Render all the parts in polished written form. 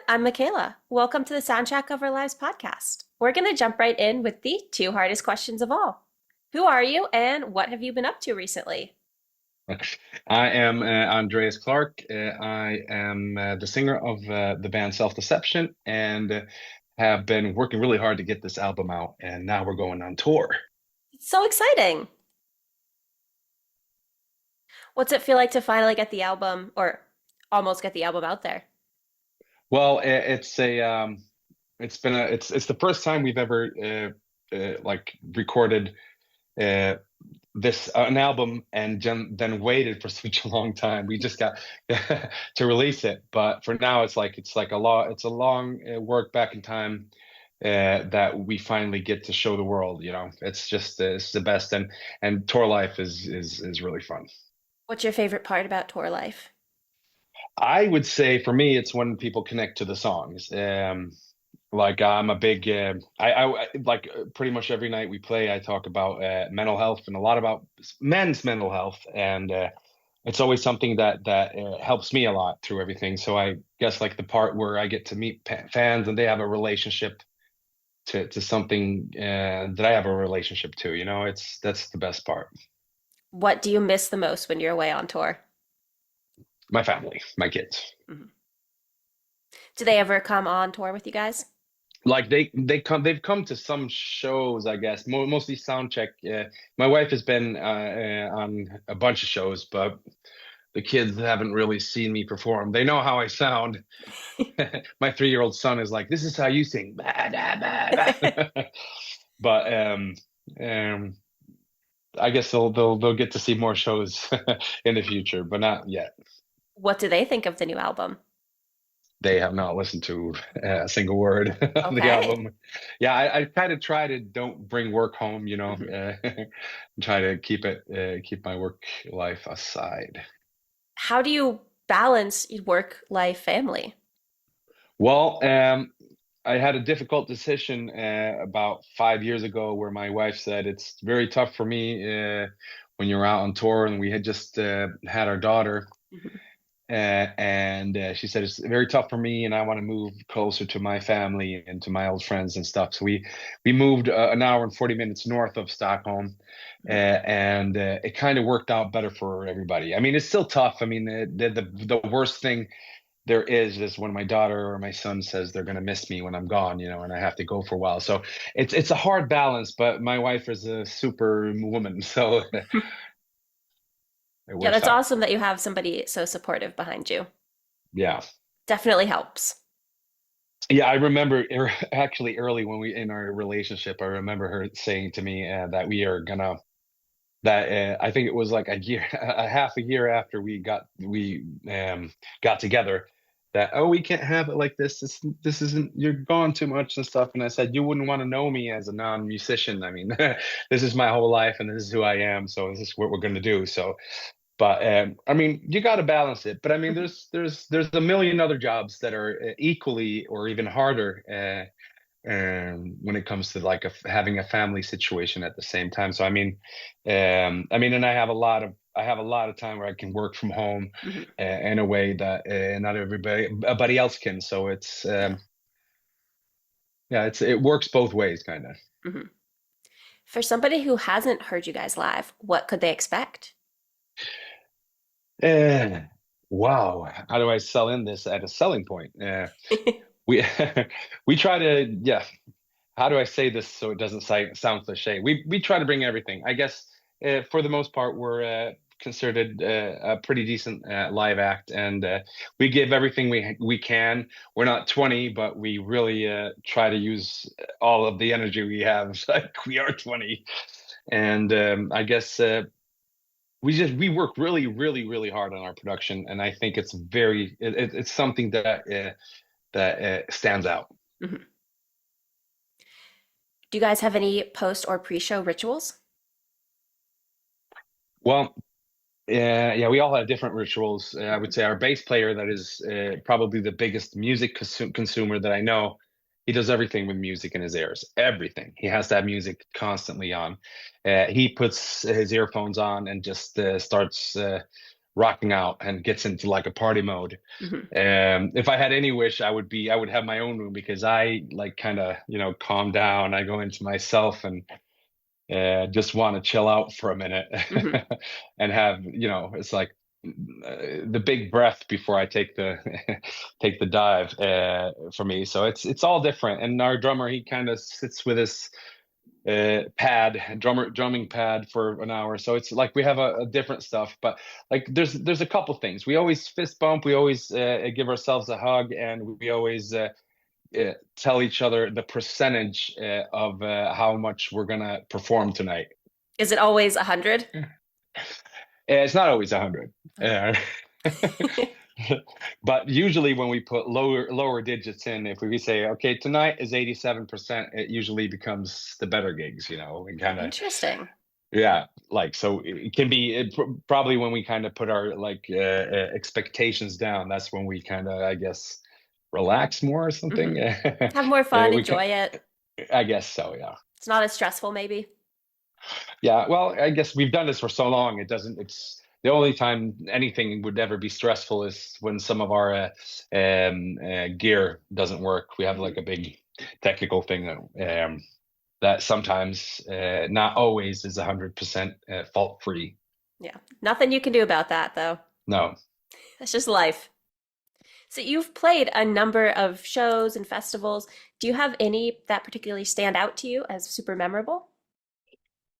I'm Mackayla. Welcome to the Soundtrack of Our Lives podcast. We're going to jump right in with the two hardest questions of all. Who are you and what have you been up to recently? I am Andreas Clark. I am the singer of the band Self Deception and have been working really hard to get this album out. And now we're going on tour. It's so exciting. What's it feel like to finally get the album or almost get the album out there? Well, it's the first time we've ever like recorded uh, this an album and then waited for such a long time. We just got to release it, but for now it's like a long work back in time that we finally get to show the world. It's just it's the best, and tour life is really fun. What's your favorite part about tour life? I would say for me, it's when people connect to the songs. Like I'm a big, like pretty much every night we play, I talk about mental health and a lot about men's mental health, and it's always something that helps me a lot through everything. So I guess like the part where I get to meet fans and they have a relationship to something that I have a relationship to, that's the best part. What do you miss the most when you're away on tour? My family, my kids. Mhm. Do they ever come on tour with you guys? Like they've come to some shows, I guess, mostly sound check. My wife has been on a bunch of shows, but the kids haven't really seen me perform. They know how I sound. My 3-year-old son is like, "This is how you sing." Bah, bah, bah, bah. But um, I guess they'll get to see more shows in the future, but not yet. What do they think of the new album? They have not listened to a single word of the Okay. album. Yeah, I kind of try to don't bring work home, Mhm. try to keep my work life aside. How do you balance work, life, family? Well, I had a difficult decision about 5 years ago where my wife said it's very tough for me when you're out on tour, and we had just had our daughter. Mhm. And she said it's very tough for me, and I want to move closer to my family and to my old friends and stuff. So we moved an hour and 40 minutes north of Stockholm, and it kind of worked out better for everybody. I mean, it's still tough. I mean, the worst thing there is when my daughter or my son says they're going to miss me when I'm gone, and I have to go for a while. So it's a hard balance, but my wife is a super woman, so it Yeah, works that's out. awesome that you have somebody so supportive behind you. Yeah. Definitely helps. Yeah, I remember actually early when we in our relationship, I remember her saying to me that we are gonna that I think it was like a year, a half a year after we got together, that we can't have it like this. This isn't you're gone too much and stuff. And I said you wouldn't want to know me as a non-musician. I mean, this is my whole life and this is who I am. So this is what we're gonna do. So but I mean, you got to balance it. But I mean, Mhm. there's a million other jobs that are equally or even harder when it comes to like having a family situation at the same time. So I mean, and I have a lot of time where I can work from home Mhm. in a way that not everybody else can. So it's Yeah. yeah, it works both ways, kind of. Mhm. For somebody who hasn't heard you guys live, what could they expect? Uh, wow, how do I sell in this at a selling point? We we try to yeah. How do I say this so it doesn't sound cliche? We try to bring everything. I guess for the most part, we're considered a pretty decent live act, and we give everything we can. We're not 20, but we really try to use all of the energy we have. Like we are 20, and I guess we work really, really, really hard on our production, and I think it's something that stands out. Mhm. Do you guys have any post or pre-show rituals? Well, yeah, yeah, we all have different rituals. I would Mhm. say our bass player, that is probably the biggest music consumer that I know. He does everything with music in his ears. Everything. He has to have music constantly on. He puts his earphones on and just starts rocking out and gets into like a party mode. Hmm. If I had any wish, I would have my own room because I like kind of, calm down. I go into myself and just want to chill out for a minute Hmm. and have, it's like the big breath before I take the take the dive for me. So it's all different. And our drummer, he kind of sits with his drumming pad for an hour. So it's like we have a different stuff, but like there's a couple things. We always fist bump, we always give ourselves a hug, and we always tell each other the percentage of how much we're gonna perform tonight. Is it always 100? It's not always 100. Okay. But usually when we put lower digits in, if we say, okay, tonight is 87%, it usually becomes the better gigs, and kind of, Interesting. yeah, like, so it can be probably when we kind of put our like expectations down, that's when we kind of, I guess, relax more or something. Hmm. Have more fun, We can, enjoy it. I guess so, yeah. It's not as stressful, maybe. Yeah, well, I guess we've done this for so long. It's the only time anything would ever be stressful is when some of our gear doesn't work. We have Hmm. like a big technical thing that sometimes, not always, is 100% fault free. Yeah. Nothing you can do about that, though. No. That's just life. So you've played a number of shows and festivals. Do you have any that particularly stand out to you as super memorable?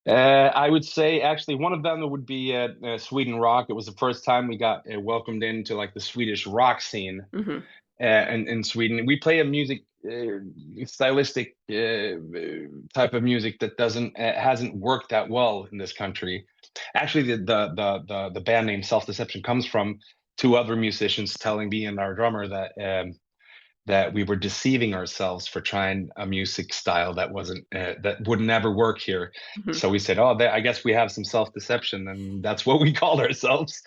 I would say actually one of them would be Sweden Rock. It was the first time we got welcomed into like the Swedish rock scene Hmm. in Sweden. We play a music stylistic type of music that doesn't hasn't worked that well in this country. Actually, the band name Self Deception comes from two other musicians telling me and our drummer that we were deceiving ourselves for trying a music style that wasn't that would never work here. Hmm. So we said, "Oh, I guess we have some self deception," and that's what we called ourselves.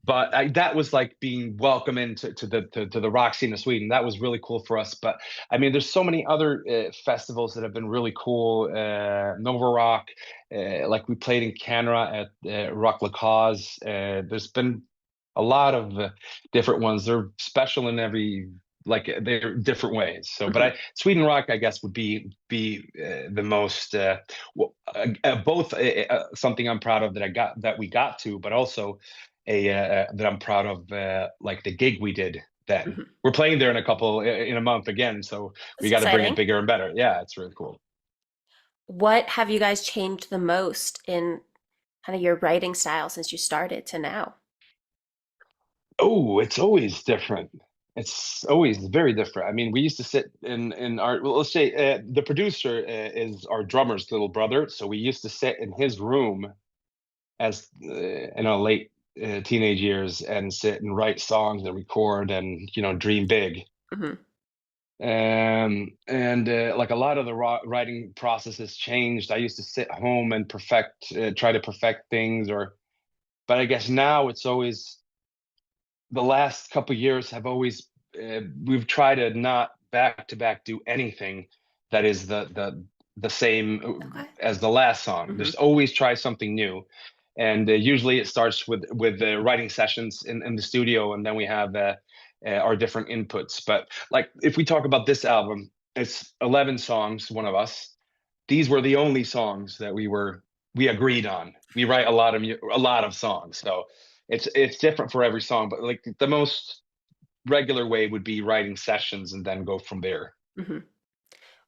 But that was like being welcome into to the rock scene of Sweden. That was really cool for us. But I mean, there's so many other festivals that have been really cool. Nova Rock, like we played in Canada at Rock La Cause. There's been a lot of different ones. They're special in every like they're different ways. So, but Hmm. I Sweden Rock, I guess, would be the most both something I'm proud of that we got to, but also that I'm proud of, like the gig we did then. Hmm. We're playing there in a month again, so we That's got to bring it exciting. bigger and better. Yeah, it's really cool. What have you guys changed the most in kind of your writing style since you started to now? Oh, it's always different. It's always very different. I mean, we used to sit in our, well, let's say the producer is our drummer's little brother, so we used to sit in his room as in our late teenage years and sit and write songs and record and dream big. Hmm. And like a lot of the writing process has changed. I used to sit home and try to perfect things, but I guess now it's always the last couple of years have always we've tried to not back to back do anything that is the same Okay. as the last song. Hmm. There's always try something new, and usually it starts with writing sessions in the studio, and then we have our different inputs. But like if we talk about this album, it's 11 songs. One of us. These were the only songs that we agreed on. We write a lot of songs, so it's different for every song. But like the most regular way would be writing sessions and then go from there. Hmm.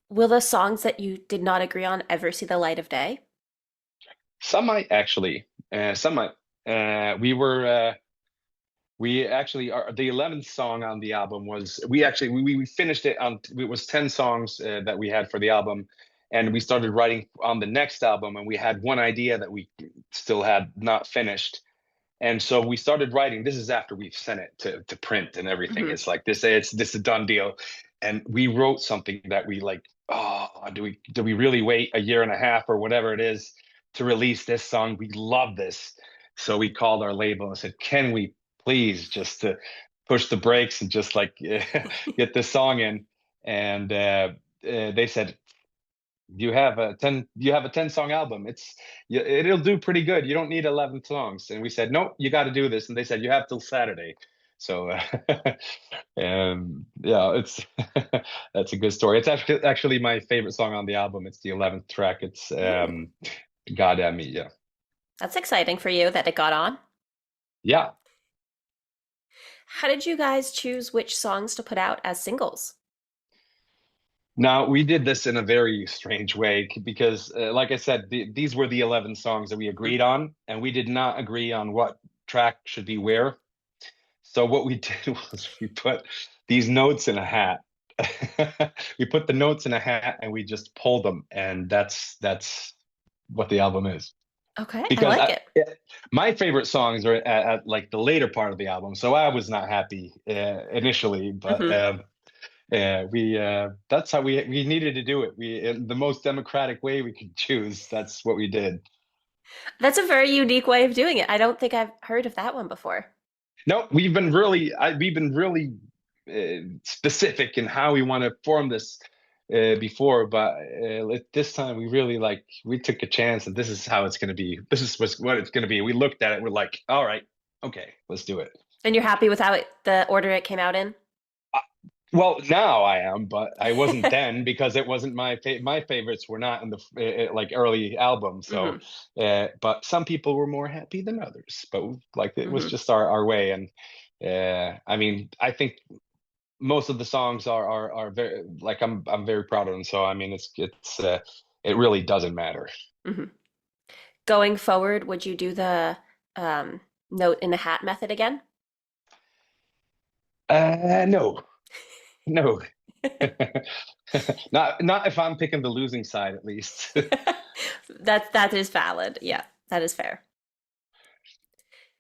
Will the songs that you did not agree on ever see the light of day? Some might actually, some might. We actually are the 11th song on the album was we finished it on it was 10 songs that we had for the album, and we started writing on the next album, and we had one idea that we still had not finished. And so we started writing. This is after we've sent it to print and everything. Hmm. It's like this is a done deal. And we wrote something that we like, oh, do we really wait a year and a half or whatever it is to release this song? We love this. So we called our label and said, can we please just to push the brakes and just like get this song in? And they said, you have a 10 song album. It'll do pretty good. You don't need 11 songs. And we said, nope, you got to do this. And they said you have till Saturday. So yeah, it's that's a good story. It's actually my favorite song on the album. It's the 11th track. It's Ooh, God Damn Me. Yeah. that's exciting for you that it got on. Yeah. How did you guys choose which songs to put out as singles? Now, we did this in a very strange way because, like I said, these were the 11 songs that we agreed on, and we did not agree on what track should be where. So, what we did was we put these notes in a hat. We put the notes in a hat and we just pulled them, and that's what the album is. Okay, I Because like it. my favorite songs are at like the later part of the album, so I was not happy initially, but Hmm. yeah, we that's how we needed to do it. We in the most democratic way we could choose. That's what we did. That's a very unique way of doing it. I don't think I've heard of that one before. No, we've been really specific in how we want to form this before, but this time we really like we took a chance and this is how it's going to be. This is what it's going to be. We looked at it, we're like, all right, okay, let's do it. And you're happy with how the order it came out in? Well, now I am, but I wasn't then because it wasn't my favorites were not in the like early album. So, Hmm. but some people were more happy than others. But like it was Hmm. just our way, and I mean, I think most of the songs are very like I'm very proud of them. So I mean, it really doesn't matter. Hmm. Going forward, would you do the um, note in a hat method again? No, no, not if I'm picking the losing side at least. That is valid. Yeah, that is fair.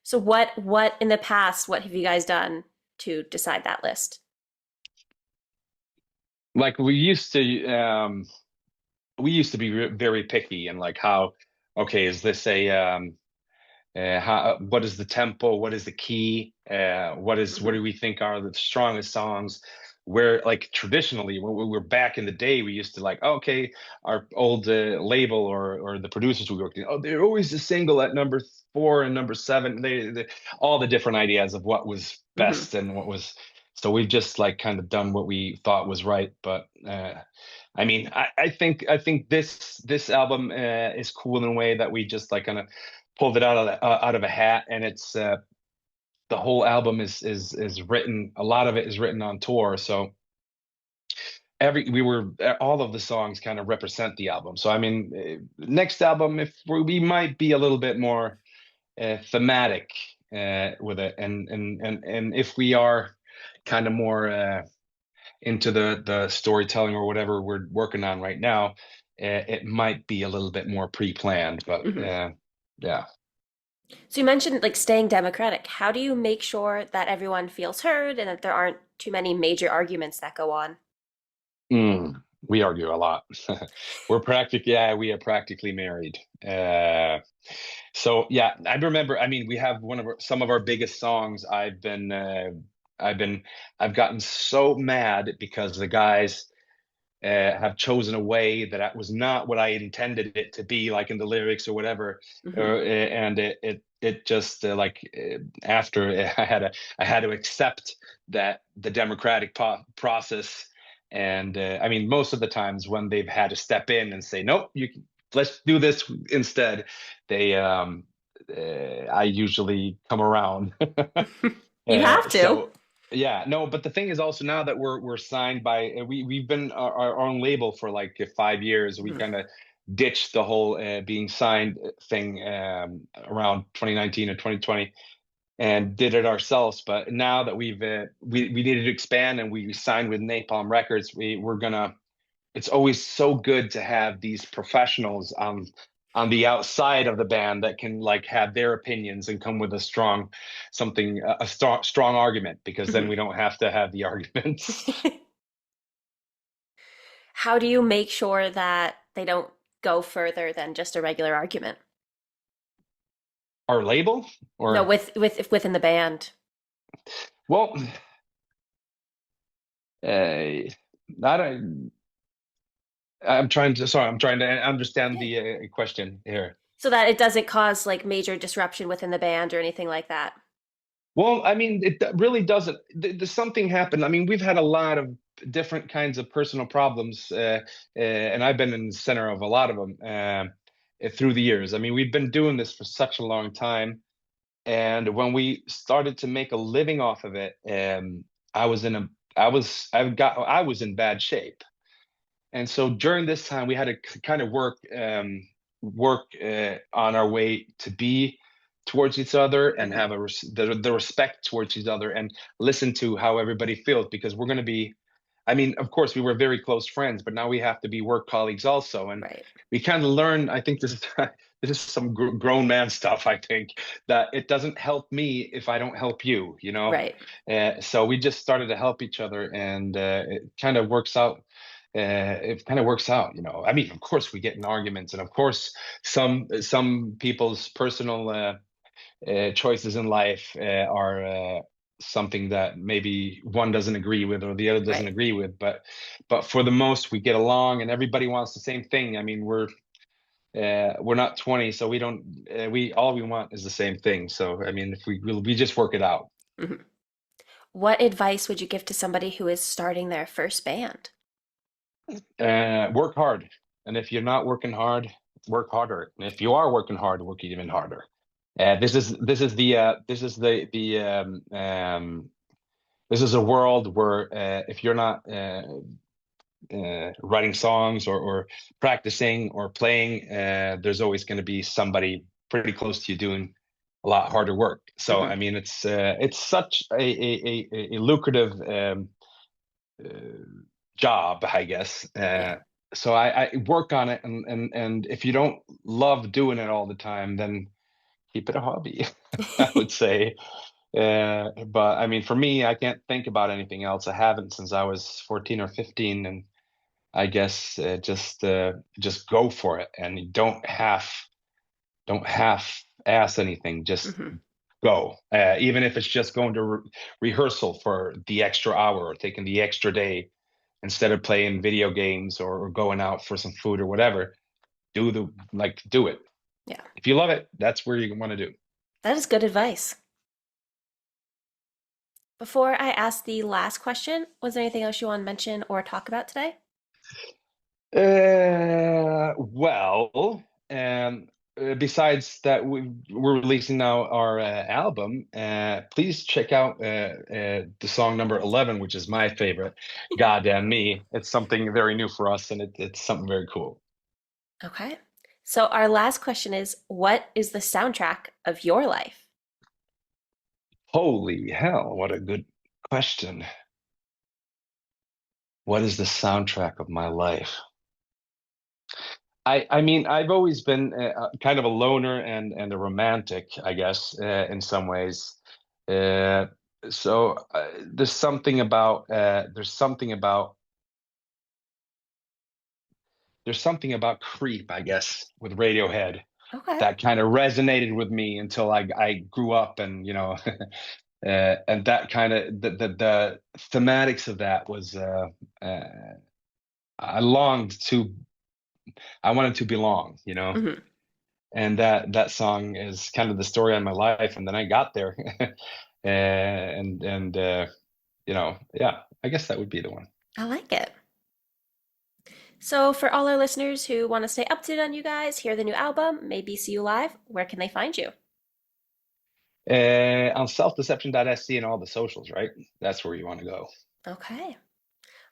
So what in the past, what have you guys done to decide that list? Like we used to be very picky and like how okay is this a how what is the tempo, what is the key, what Hmm. do we think are the strongest songs, where like traditionally when we were back in the day we used to like okay our old label or the producers we worked in, oh they're always a single at number 4 and number 7, they all the different ideas of what was Hmm. best and what was, so we've just like kind of done what we thought was right, but I mean, I think this album is cool in a way that we just like kind of pulled it out of a hat, and it's the whole album is written. A lot of it is written on tour, so every we were all of the songs kind of represent the album. So I mean, next album if we might be a little bit more thematic with it, and if we are kind of more into the storytelling or whatever we're working on right now, it might be a little bit more pre-planned, but Hmm. yeah. So you mentioned like staying democratic. How do you make sure that everyone feels heard and that there aren't too many major arguments that go on? We argue a lot. We are practically married. So yeah, I remember. I mean, we have some of our biggest songs. I've been, I've gotten so mad because the guys have chosen a way that was not what I intended it to be, like in the lyrics or whatever. Hmm. And it just after I had to accept that the democratic process. And I mean, most of the times when they've had to step in and say, nope, let's do this instead, they I usually come around. You have to. So yeah, no, but the thing is also now that we're signed by we've been our own label for like 5 years. We Mhm. kind of ditched the whole being signed thing around 2019 or 2020 and did it ourselves. But now that we needed to expand and we signed with Napalm Records, we're gonna, it's always so good to have these professionals on the outside of the band that can like have their opinions and come with a strong something a strong argument, because then Mhm. we don't have to have the arguments. How do you make sure that they don't go further than just a regular argument? Our label No, or within the band. well I don't I'm trying to understand the question here. So that it doesn't cause like major disruption within the band or anything like that. Well, I mean, really doesn't. There's something happened. I mean, we've had a lot of different kinds of personal problems, and I've been in the center of a lot of them through the years. I mean, we've been doing this for such a long time, and when we started to make a living off of it, I was in a, I was in bad shape. And so during this time, we had to kind of work on our way to be towards each other and Hmm. have the respect towards each other and listen to how everybody feels because we're going to be. I mean, of course, we were very close friends, but now we have to be work colleagues also, and Right. we kind of learn. I think this is this is some grown man stuff. I think that it doesn't help me if I don't help you. Right. So we just started to help each other, and it kind of works out. It kind of works out, I mean, of course, we get in arguments, and of course, some people's personal choices in life are something that maybe one doesn't agree with or the other doesn't Right. agree with. But for the most, we get along, and everybody wants the same thing. I mean, we're not 20, so we don't we all we want is the same thing. So I mean, if we just work it out. Hmm. What advice would you give to somebody who is starting their first band? Work hard. And if you're not working hard, work harder. And if you are working hard, work even harder. This is a world where if you're not writing songs or practicing or playing, there's always going to be somebody pretty close to you doing a lot harder work. So Hmm. I mean, it's such a lucrative uh, job, I guess. Yeah. So I work on it, and if you don't love doing it all the time, then keep it a hobby, I would say. But I mean, for me, I can't think about anything else. I haven't since I was 14 or 15, and I guess just go for it, and you don't half ass anything. Just Hmm. go, even if it's just going to rehearsal for the extra hour or taking the extra day instead of playing video games or going out for some food or whatever. Do it. Yeah. If you love it, that's where you want to do. That is good advice. Before I ask the last question, was there anything else you want to mention or talk about today? Well, besides that, we're releasing now our album. Please check out the song number 11, which is my favorite. Goddamn me. It's something very new for us, and it's something very cool. Okay. So our last question is, what is the soundtrack of your life? Holy hell, what a good question. What is the soundtrack of my life? I mean, I've always been kind of a loner and a romantic, I guess, in some ways. Uh, so there's something about Creep, I guess, with Radiohead Okay. that kind of resonated with me until I grew up, and and that kind of the thematics of that was uh, I longed to I wanted to belong. Hmm. And that song is kind of the story of my life. And then I got there, and yeah, I guess that would be the one. I like it. So for all our listeners who want to stay up to date on you guys, hear the new album, maybe see you live, where can they find you? On selfdeception.sc and all the socials, right? That's where you want to go. Okay.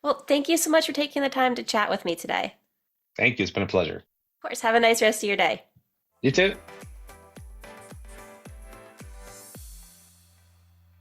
Well, thank you so much for taking the time to chat with me today. Thank you. It's been a pleasure. Of course, have a nice rest of your day. You too.